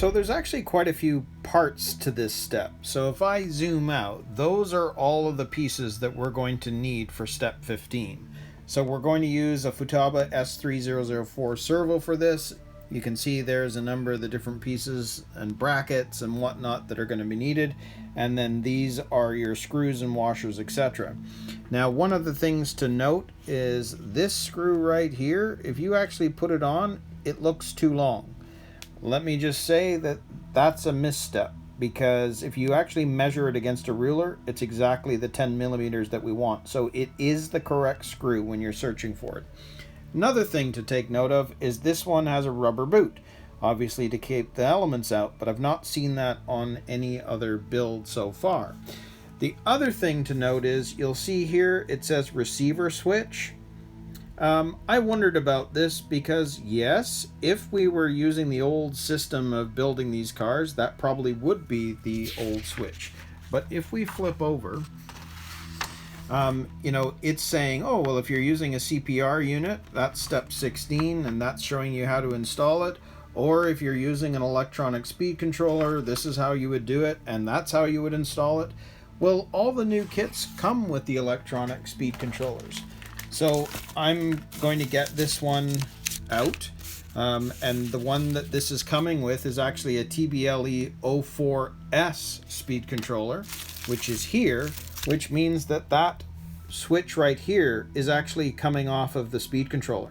So there's actually quite a few parts to this step. So if I zoom out, those are all of the pieces that we're going to need for step 15. So we're going to use a Futaba S3004 servo for this. You can see there's a number of the different pieces and brackets and whatnot that are going to be needed. And then these are your screws and washers, etc. Now, one of the things to note is this screw right here, if you actually put it on, it looks too long. Let me just say that that's a misstep, because if you actually measure it against a ruler, it's exactly the 10 millimeters that we want. So it is the correct screw when you're searching for it. Another thing to take note of is this one has a rubber boot, obviously to keep the elements out, but I've not seen that on any other build so far. The other thing to note is you'll see here it says receiver switch. I wondered about this because, yes, if we were using the old system of building these cars, that probably would be the old switch. But if we flip over, you know, it's saying, oh, well, if you're using a CPR unit, that's step 16, and that's showing you how to install it. Or if you're using an electronic speed controller, this is how you would do it, and that's how you would install it. Well, all the new kits come with the electronic speed controllers. So I'm going to get this one out, and the one that this is coming with is actually a TBLE04S speed controller, which is here, which means that that switch right here is actually coming off of the speed controller.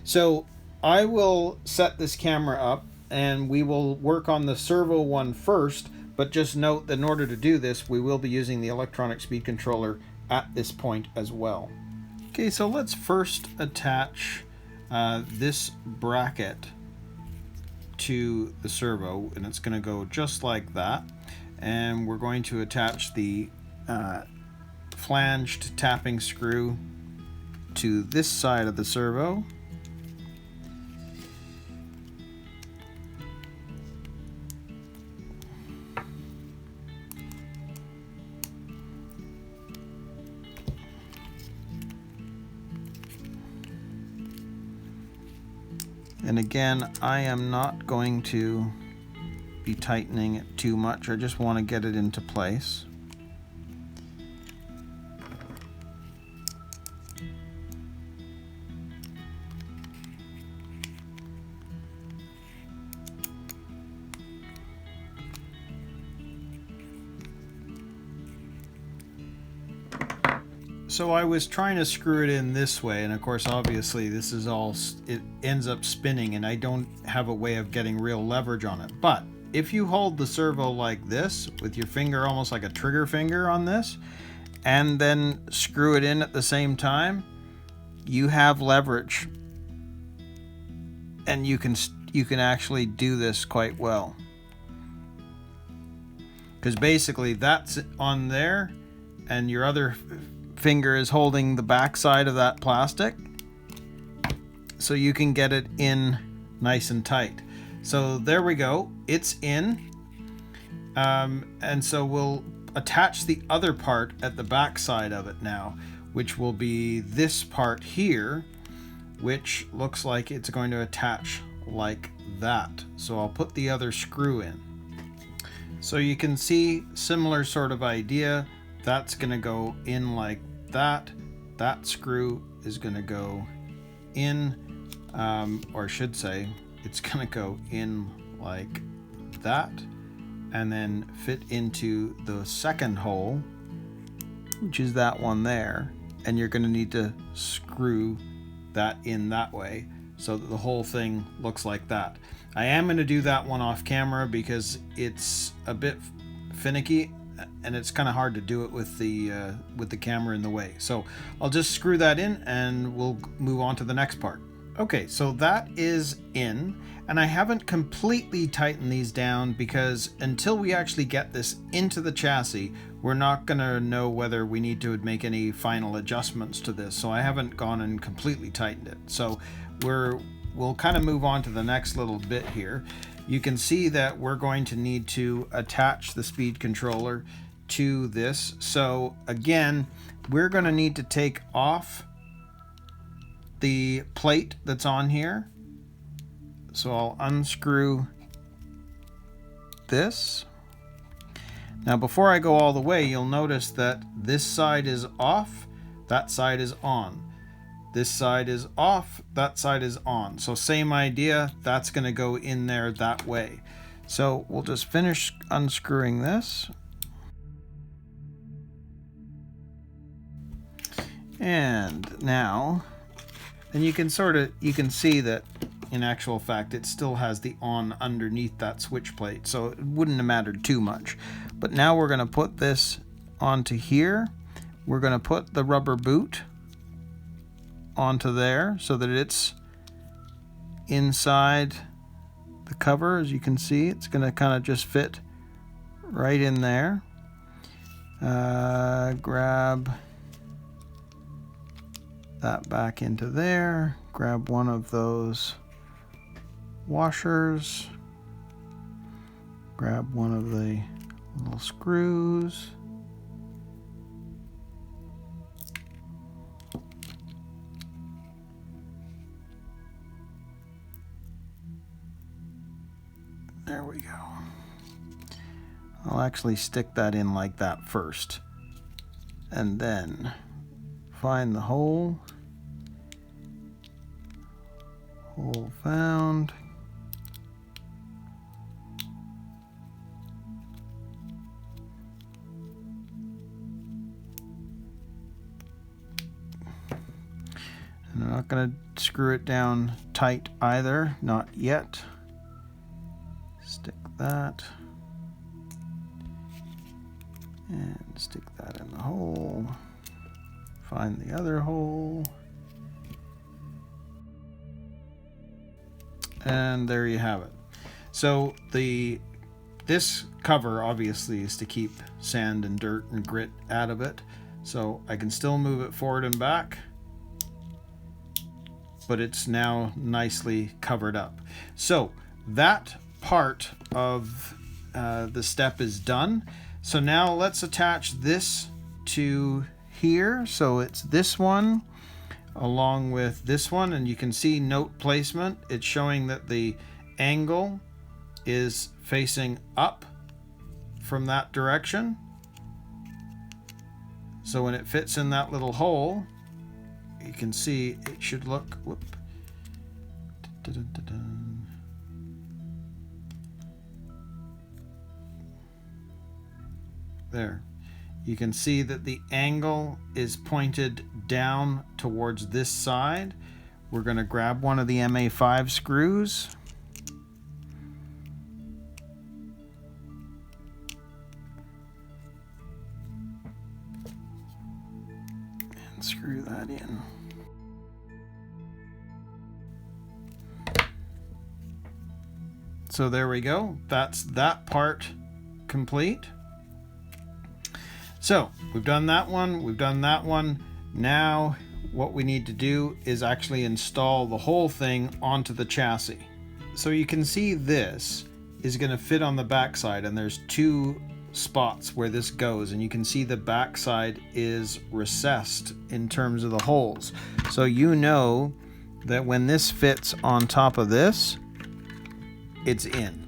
So I will set this camera up and we will work on the servo one first, but just note that in order to do this, we will be using the electronic speed controller at this point as well. Okay, so let's first attach this bracket to the servo, and it's going to go just like that. And we're going to attach the flanged tapping screw to this side of the servo. And again, I am not going to be tightening it too much. I just want to get it into place. So I was trying to screw it in this way, and of course obviously this is all, it ends up spinning and I don't have a way of getting real leverage on it. But if you hold the servo like this with your finger, almost like a trigger finger on this, and then screw it in at the same time, you have leverage, and you can actually do this quite well, because basically that's on there and your other finger is holding the back side of that plastic, so you can get it in nice and tight. So there we go, it's in, and so we'll attach the other part at the back side of it now, which will be this part here, which looks like it's going to attach like that. So I'll put the other screw in. So you can see similar sort of idea. That's going to go in like that. That screw is going to go in, or I should say it's going to go in like that, and then fit into the second hole, which is that one there, and you're going to need to screw that in that way so that the whole thing looks like that. I am going to do that one off camera because it's a bit finicky and it's kind of hard to do it with the camera in the way. So I'll just screw that in and we'll move on to the next part. Okay, so that is in, and I haven't completely tightened these down because until we actually get this into the chassis, we're not going to know whether we need to make any final adjustments to this. So I haven't gone and completely tightened it. So we'll kind of move on to the next little bit here. You can see that we're going to need to attach the speed controller to this. So again, we're going to need to take off the plate that's on here. So I'll unscrew this. Now before I go all the way, you'll notice that this side is off, that side is on. This side is off, that side is on. So same idea, that's going to go in there that way. So we'll just finish unscrewing this. And now, and you can see that in actual fact it still has the on underneath that switch plate, so it wouldn't have mattered too much. But now we're going to put this onto here. We're going to put the rubber boot onto there so that it's inside the cover. As you can see, it's going to kind of just fit right in there. Grab that back into there, grab one of those washers, grab one of the little screws, there we go. I'll actually stick that in like that first, and then find the hole. Hole found. And I'm not going to screw it down tight either, not yet. Stick that. And stick that in the hole. Find the other hole. And there you have it. So this cover obviously is to keep sand and dirt and grit out of it. So I can still move it forward and back, but it's now nicely covered up. So that part of the step is done. So now let's attach this to here. So it's this one along with this one, and you can see note placement. It's showing that the angle is facing up from that direction. So when it fits in that little hole, you can see it should look, whoop. There. You can see that the angle is pointed down towards this side. We're going to grab one of the MA5 screws. And screw that in. So there we go. That's that part complete. So we've done that one, we've done that one. Now what we need to do is actually install the whole thing onto the chassis. So you can see this is going to fit on the backside, and there's two spots where this goes, and you can see the backside is recessed in terms of the holes. So you know that when this fits on top of this, it's in.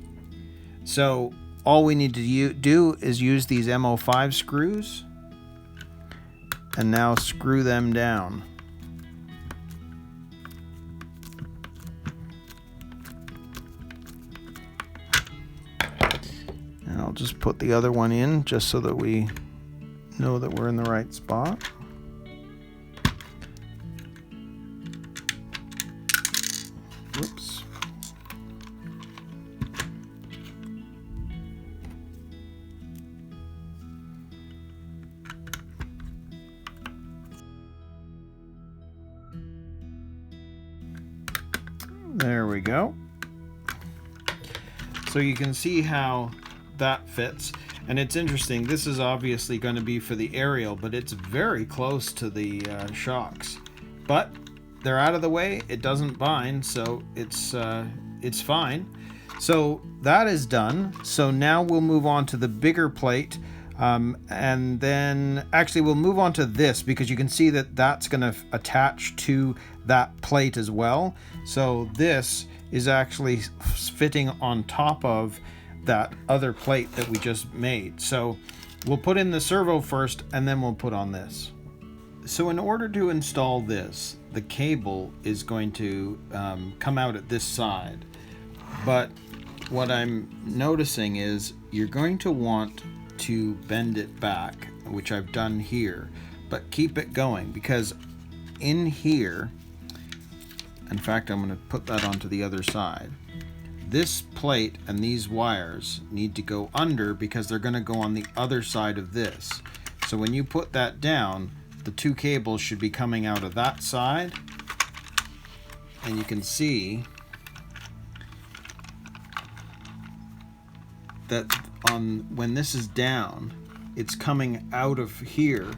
So all we need to do is use these MO5 screws and now screw them down. And I'll just put the other one in just so that we know that we're in the right spot. Whoops. There we go. So you can see how that fits, and it's interesting. This is obviously going to be for the aerial, but it's very close to the shocks. But they're out of the way. It doesn't bind, so it's fine. So that is done. So now we'll move on to the bigger plate. And then actually we'll move on to this, because you can see that that's going to attach to that plate as well. So this is actually fitting on top of that other plate that we just made. So we'll put in the servo first, and then we'll put on this. So in order to install this, the cable is going to come out at this side. But what I'm noticing is you're going to want to bend it back, which I've done here, but keep it going, because in here, in fact, I'm going to put that onto the other side. This plate and these wires need to go under because they're going to go on the other side of this. So when you put that down, the two cables should be coming out of that side, and you can see that when this is down, it's coming out of here,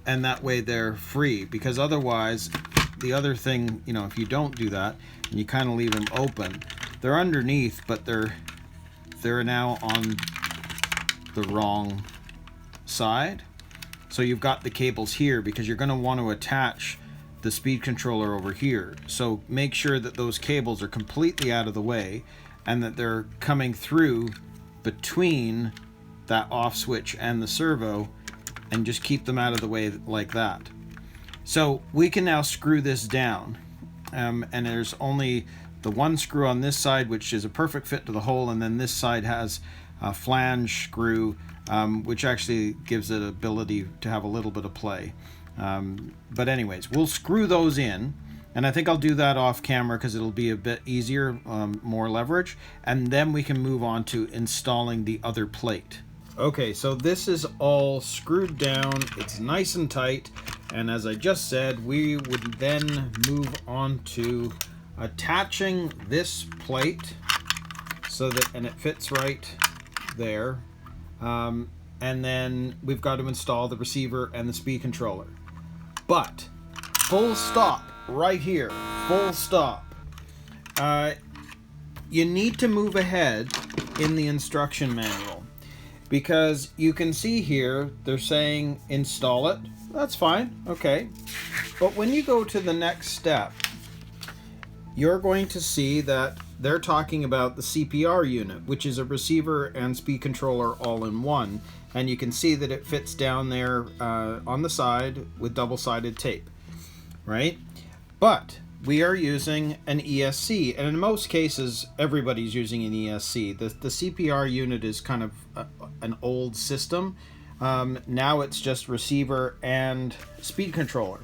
and that way they're free, because otherwise the other thing, you know, if you don't do that and you kind of leave them open, they're underneath, but they're now on the wrong side. So you've got the cables here because you're going to want to attach the speed controller over here. So make sure that those cables are completely out of the way and that they're coming through between that off switch and the servo, and just keep them out of the way like that. So we can now screw this down, and there's only the one screw on this side, which is a perfect fit to the hole, and then this side has a flange screw, which actually gives it ability to have a little bit of play. But anyways, we'll screw those in, and I think I'll do that off camera because it'll be a bit easier, more leverage, and then we can move on to installing the other plate. Okay, so this is all screwed down, it's nice and tight, and as I just said, we would then move on to attaching this plate so that, and it fits right there, and then we've got to install the receiver and the speed controller. But full stop right here, full stop. You need to move ahead in the instruction manual, because you can see here they're saying install it. That's fine, okay. But when you go to the next step, you're going to see that they're talking about the CPR unit, which is a receiver and speed controller all in one. And you can see that it fits down there on the side with double-sided tape, right? But we are using an ESC, and in most cases, everybody's using an ESC. The CPR unit is kind of an old system. Now it's just receiver and speed controller.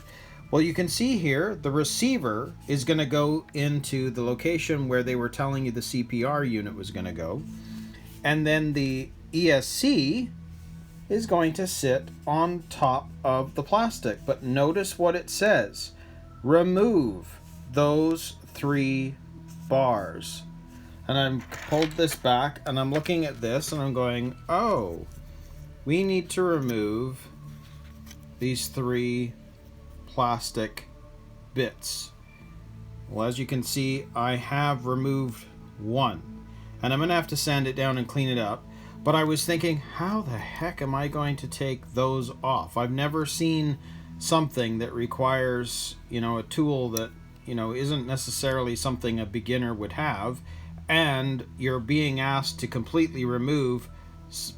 Well, you can see here, the receiver is going to go into the location where they were telling you the CPR unit was going to go. And then the ESC is going to sit on top of the plastic. But notice what it says. Remove those 3 bars. And I'm pulled this back and I'm looking at this and I'm going, oh, we need to remove these 3 plastic bits. Well, as you can see, I have removed 1, and I'm gonna have to sand it down and clean it up. But I was thinking, how the heck am I going to take those off? I've never seen something that requires, you know, a tool that, you know, isn't necessarily something a beginner would have, and you're being asked to completely remove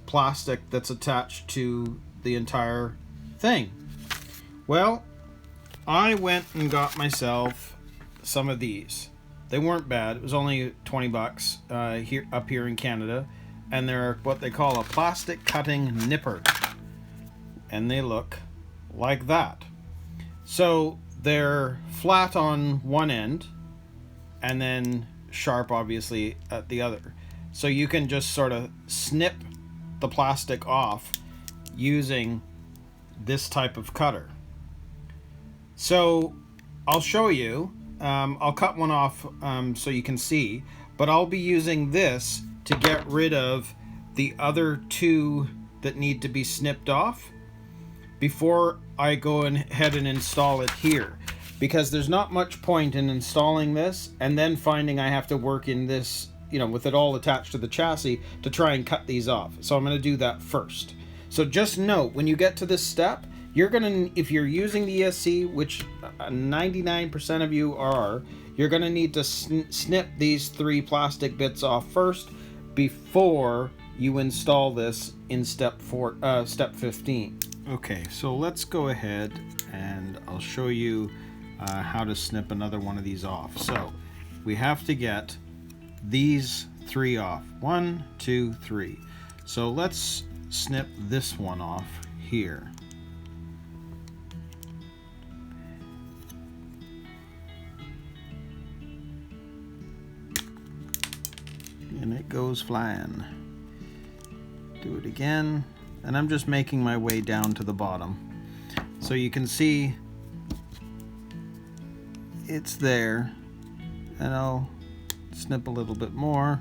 plastic that's attached to the entire thing. Well, I went and got myself some of these. They weren't bad. It was only 20 bucks up here in Canada, and they're what they call a plastic cutting nipper, and they look like that. So they're flat on one end and then sharp obviously at the other, so you can just sort of snip the plastic off using this type of cutter. So I'll show you. I'll cut one off so you can see, but I'll be using this to get rid of the other 2 that need to be snipped off before I go ahead and install it here, because there's not much point in installing this and then finding I have to work in this, you know, with it all attached to the chassis to try and cut these off. So I'm going to do that first. So just note, when you get to this step, you're gonna, if you're using the ESC, which 99% of you are, you're gonna need to snip these 3 plastic bits off first, before you install this in step 15. Okay, so let's go ahead and I'll show you how to snip another one of these off. So we have to get these 3 off. 1, 2, 3. So let's snip this one off here. And it goes flying. Do it again, and I'm just making my way down to the bottom. So you can see it's there, and I'll snip a little bit more.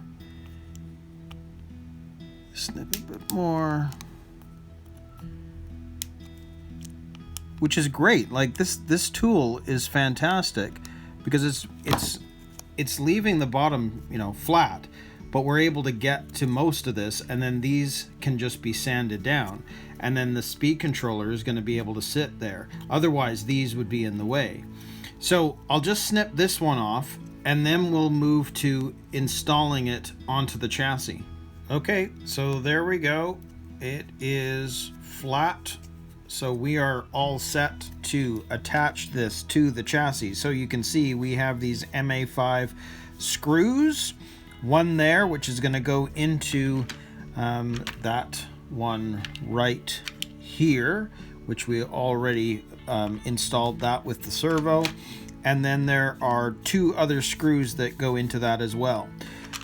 Snip a bit more. Which is great. Like this tool is fantastic because it's leaving the bottom, you know, flat. But we're able to get to most of this, and then these can just be sanded down. And then the speed controller is going to be able to sit there. Otherwise, these would be in the way. So I'll just snip this one off, and then we'll move to installing it onto the chassis. Okay, so there we go. It is flat. So we are all set to attach this to the chassis. So you can see we have these MA5 screws. One there, which is going to go into that one right here, which we already installed that with the servo. And then there are 2 other screws that go into that as well.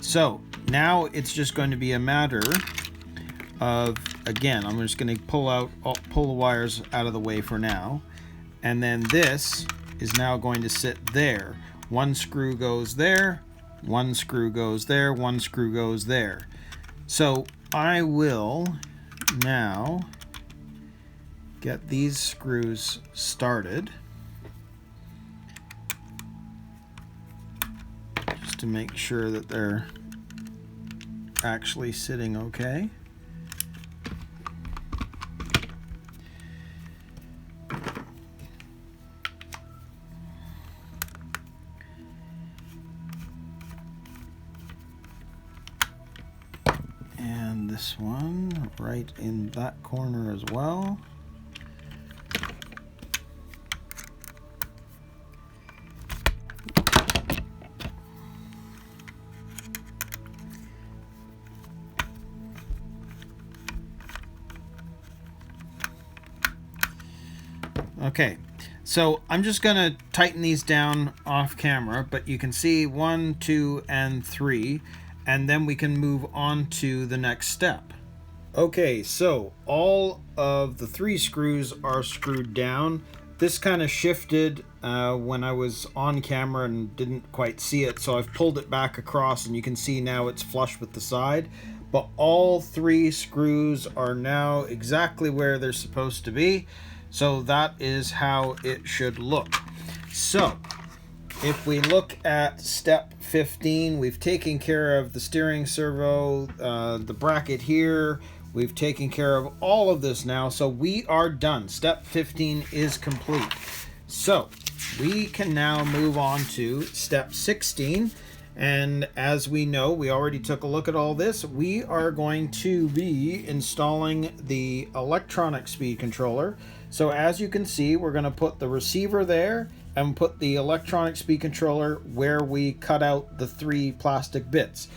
So now it's just going to be a matter of, again, I'm just going to pull the wires out of the way for now. And then this is now going to sit there. 1 screw goes there. 1 screw goes there, 1 screw goes there. So I will now get these screws started just to make sure that they're actually sitting okay. This one right in that corner as well. Okay, so I'm just gonna tighten these down off camera, but you can see 1, 2, and 3. And then we can move on to the next step. Okay, so all of the 3 screws are screwed down. This kind of shifted when I was on camera and didn't quite see it, so I've pulled it back across and you can see now it's flush with the side. But all 3 screws are now exactly where they're supposed to be. So that is how it should look. So if we look at step 15, we've taken care of the steering servo, the bracket here. We've taken care of all of this now, so we are done. Step 15 is complete. So we can now move on to step 16. And as we know, we already took a look at all this. We are going to be installing the electronic speed controller. So as you can see, we're going to put the receiver there and put the electronic speed controller where we cut out the 3 plastic bits.